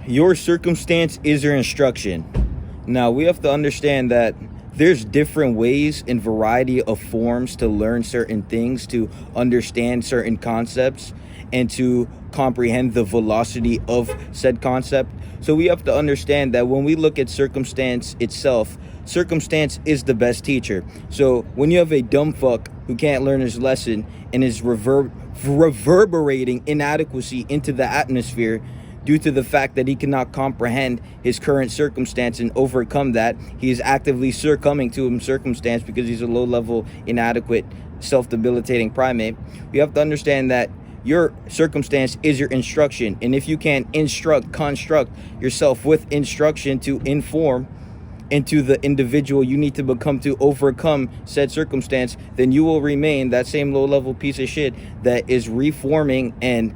Your circumstance is your instruction. Now, we have to understand that there's different ways and variety of forms to learn certain things, to understand certain concepts, and to comprehend the velocity of said concept. So we have to understand that when we look at circumstance itself, circumstance is the best teacher. So when you have a dumb fuck who can't learn his lesson and is reverberating inadequacy into the atmosphere due to the fact that he cannot comprehend his current circumstance and overcome that, he is actively succumbing to his circumstance because he's a low-level, inadequate, self-debilitating primate. You have to understand that your circumstance is your instruction, and if you can't construct yourself with instruction to inform into the individual you need to become to overcome said circumstance, then you will remain that same low-level piece of shit that is reforming and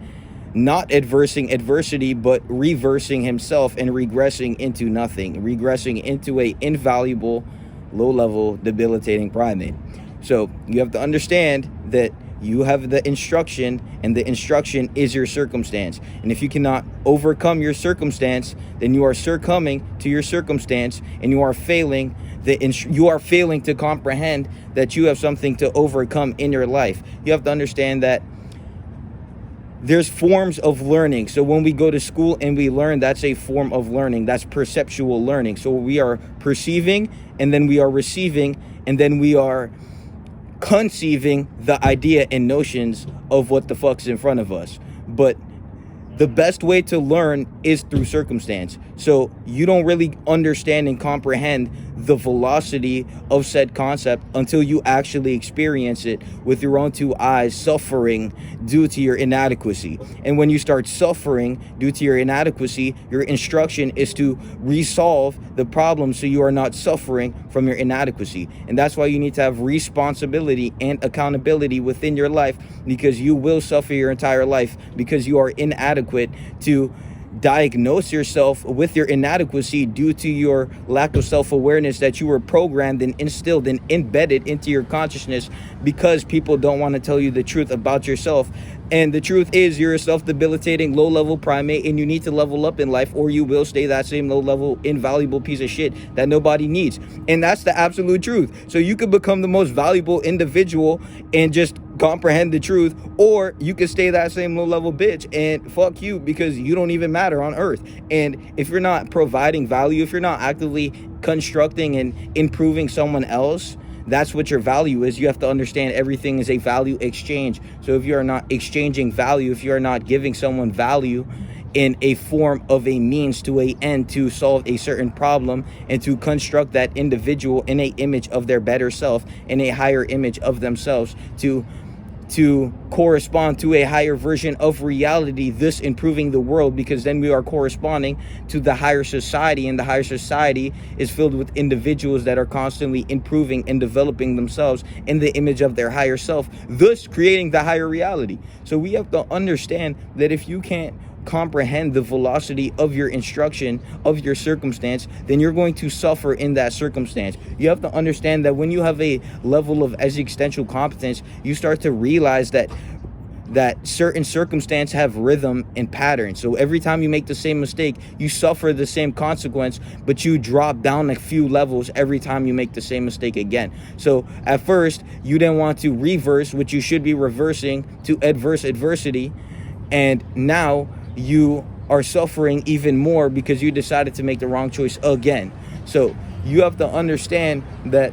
not adversing adversity, but reversing himself and regressing into nothing, regressing into a invaluable, low-level, debilitating primate. So you have to understand that you have the instruction, and the instruction is your circumstance. And if you cannot overcome your circumstance, then you are succumbing to your circumstance, and you are failing to comprehend that you have something to overcome in your life. You have to understand that there's forms of learning. So when we go to school and we learn, that's a form of learning. That's perceptual learning. So we are perceiving, and then we are receiving, and then we are conceiving the idea and notions of what the fuck's in front of us. But the best way to learn is through circumstance. So you don't really understand and comprehend the velocity of said concept until you actually experience it with your own two eyes, suffering due to your inadequacy. And when you start suffering due to your inadequacy, your instruction is to resolve the problem so you are not suffering from your inadequacy. And that's why you need to have responsibility and accountability within your life, because you will suffer your entire life because you are inadequate to diagnose yourself with your inadequacy due to your lack of self-awareness that you were programmed and instilled and embedded into your consciousness, because people don't want to tell you the truth about yourself. And the truth is, you're a self-debilitating, low-level primate, and you need to level up in life, or you will stay that same low-level, invaluable piece of shit that nobody needs. And that's the absolute truth. So you could become the most valuable individual and just comprehend the truth, or you could stay that same low-level bitch and fuck you, because you don't even matter on earth. And if you're not providing value, if you're not actively constructing and improving someone else, that's what your value is. You have to understand everything is a value exchange. So if you are not exchanging value, if you are not giving someone value in a form of a means to a end to solve a certain problem and to construct that individual in a image of their better self, in a higher image of themselves, to correspond to a higher version of reality, thus improving the world, because then we are corresponding to the higher society, and the higher society is filled with individuals that are constantly improving and developing themselves in the image of their higher self, thus creating the higher reality. So we have to understand that if you can't comprehend the velocity of your instruction, of your circumstance, then you're going to suffer in that circumstance. You have to understand that when you have a level of existential competence, you start to realize that certain circumstances have rhythm and pattern. So every time you make the same mistake, you suffer the same consequence, but you drop down a few levels every time you make the same mistake again. So at first, you didn't want to reverse, which you should be reversing to adversity, and now you are suffering even more because you decided to make the wrong choice again. So you have to understand that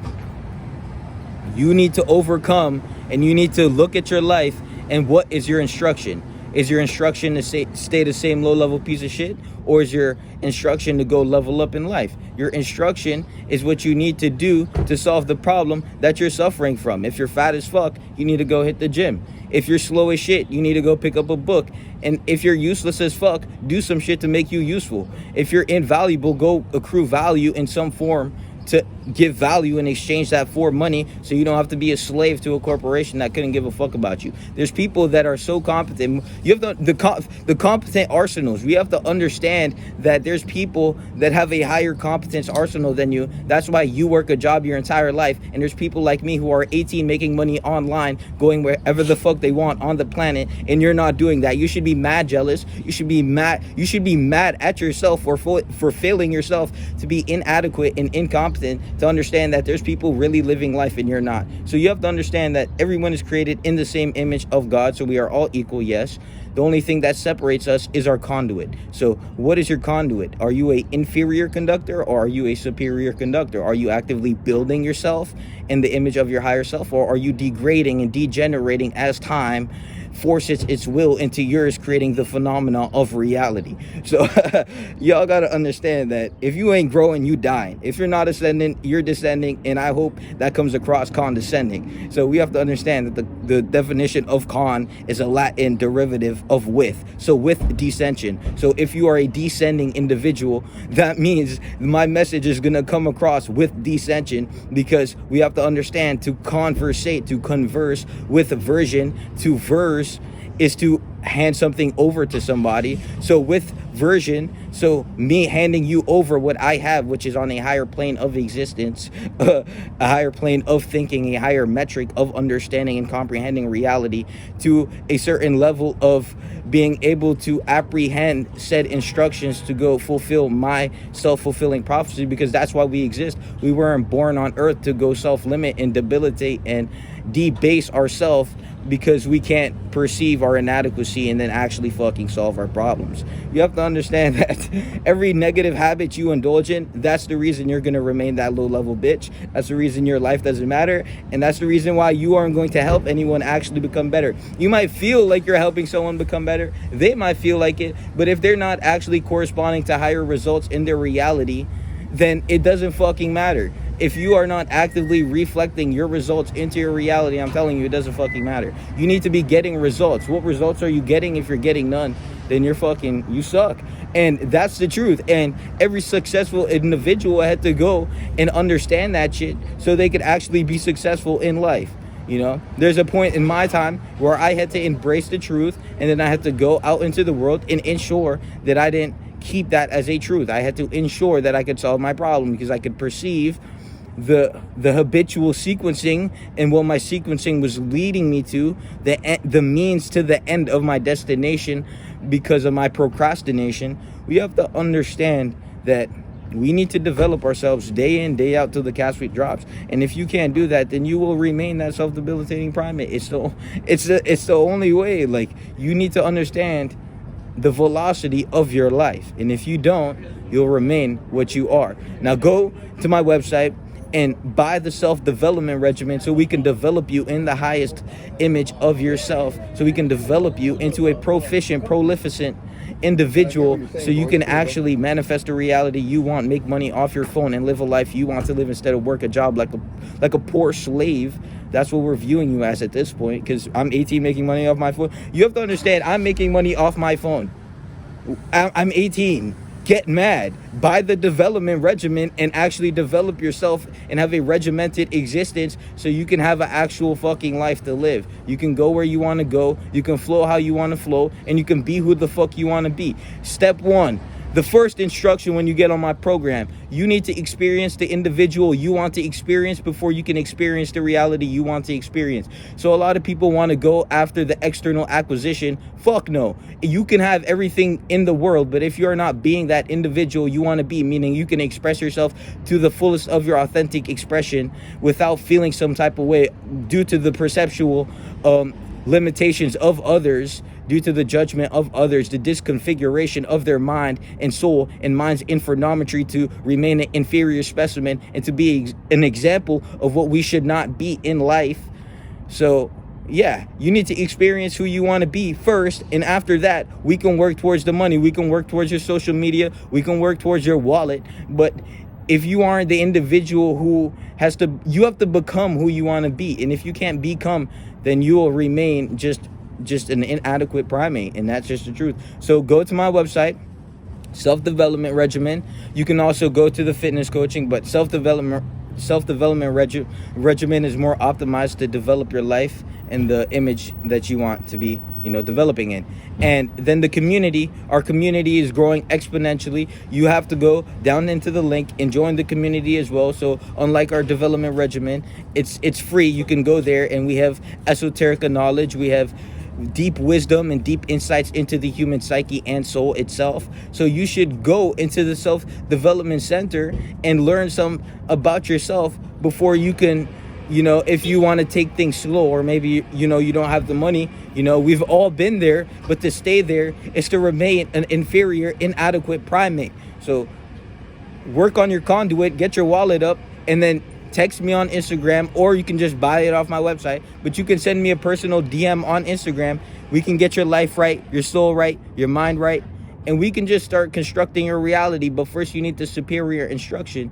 you need to overcome, and you need to look at your life and what is your instruction. Is your instruction to stay the same low-level piece of shit, or is your instruction to go level up in life? Your instruction is what you need to do to solve the problem that you're suffering from. If you're fat as fuck, you need to go hit the gym. If you're slow as shit, you need to go pick up a book. And if you're useless as fuck, do some shit to make you useful. If you're invaluable, go accrue value in some form to give value and exchange that for money, so you don't have to be a slave to a corporation that couldn't give a fuck about you. There's people that are so competent. You have the competent arsenals. We have to understand that there's people that have a higher competence arsenal than you. That's why you work a job your entire life, and there's people like me who are 18 making money online, going wherever the fuck they want on the planet, and you're not doing that. You should be mad jealous. You should be mad at yourself for failing yourself to be inadequate and incompetent, to understand that there's people really living life and you're not. So you have to understand that everyone is created in the same image of God, so we are all equal, yes. The only thing that separates us is our conduit. So what is your conduit? Are you a inferior conductor, or are you a superior conductor? Are you actively building yourself in the image of your higher self, or are you degrading and degenerating as time forces its will into yours, creating the phenomena of reality? So y'all gotta understand that if you ain't growing, you dying. If you're not ascending, you're descending, and I hope that comes across condescending. So we have to understand that the definition of con is a Latin derivative of with. So with descension. So if you are a descending individual, that means my message is gonna come across with descension, because we have to understand to conversate, to converse with version, to verse is to hand something over to somebody. So with version, so me handing you over what I have, which is on a higher plane of existence, a higher plane of thinking, a higher metric of understanding and comprehending reality, to a certain level of being able to apprehend said instructions to go fulfill my self-fulfilling prophecy, because that's why we exist. We weren't born on earth to go self-limit and debilitate and debase ourselves because we can't perceive our inadequacy and then actually fucking solve our problems. You have to understand that every negative habit you indulge in, that's the reason you're going to remain that low level bitch. That's the reason your life doesn't matter, and that's the reason why you aren't going to help anyone actually become better. You might feel like you're helping someone become better, they might feel like it, but if they're not actually corresponding to higher results in their reality, then it doesn't fucking matter. If you are not actively reflecting your results into your reality, I'm telling you, it doesn't fucking matter. You need to be getting results. What results are you getting? If you're getting none, then you suck. And that's the truth. And every successful individual had to go and understand that shit so they could actually be successful in life. You know, there's a point in my time where I had to embrace the truth, and then I had to go out into the world and ensure that I didn't keep that as a truth. I had to ensure that I could solve my problem, because I could perceive the habitual sequencing and what my sequencing was leading me to, the means to the end of my destination because of my procrastination. We have to understand that we need to develop ourselves day in, day out till the casket drops. And if you can't do that, then you will remain that self-debilitating primate. It's the only way. Like, you need to understand the velocity of your life, and if you don't, you'll remain what you are. Now go to my website and buy the self-development regimen, so we can develop you in the highest image of yourself, so we can develop you into a proficient, prolificent individual, so you can actually manifest the reality you want, make money off your phone, and live a life you want to live, instead of work a job like a poor slave. That's what we're viewing you as at this point, because I'm 18 making money off my phone. You have to understand, I'm making money off my phone. I'm 18. Get mad. Buy the development regimen and actually develop yourself and have a regimented existence, so you can have an actual fucking life to live. You can go where you want to go. You can flow how you want to flow, and you can be who the fuck you want to be. Step one. The first instruction when you get on my program, you need to experience the individual you want to experience before you can experience the reality you want to experience. So a lot of people want to go after the external acquisition. Fuck no. You can have everything in the world, but if you're not being that individual you want to be, meaning you can express yourself to the fullest of your authentic expression without feeling some type of way due to the perceptual limitations of others, due to the judgment of others, the disconfiguration of their mind and soul and mind's infernometry to remain an inferior specimen and to be an example of what we should not be in life. So yeah, you need to experience who you want to be first, and after that we can work towards the money, we can work towards your social media, we can work towards your wallet. But if you aren't the individual who you have to become who you want to be. And if you can't become, then you will remain just an inadequate primate, and that's just the truth. So go to my website, self-development regimen. You can also go to the fitness coaching, but self-development regimen is more optimized to develop your life and the image that you want to be, developing in. And then the community, our community is growing exponentially. You have to go down into the link and join the community as well. So unlike our development regimen, it's free. You can go there, and we have esoteric knowledge. We have deep wisdom and deep insights into the human psyche and soul itself. So you should go into the self-development center and learn some about yourself before you can, if you want to take things slow, or maybe, you don't have the money. We've all been there, but to stay there is to remain an inferior, inadequate primate. So work on your conduit, get your wallet up, and then text me on Instagram, or you can just buy it off my website. But you can send me a personal DM on Instagram. We can get your life right, your soul right, your mind right, and we can just start constructing your reality. But first, you need the superior instruction,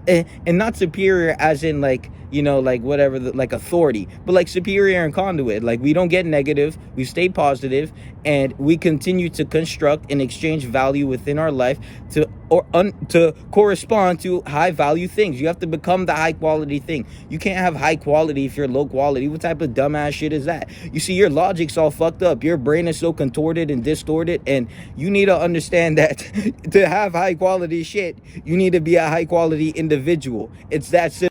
and not superior as in like, like whatever, like authority, but like superior and conduit. Like, we don't get negative, we stay positive, and we continue to construct and exchange value within our life to correspond to high value things. You have to become the high quality thing. You can't have high quality if you're low quality. What type of dumbass shit is that? You see, your logic's all fucked up. Your brain is so contorted and distorted, and you need to understand that to have high quality shit, you need to be a high quality individual. It's that simple.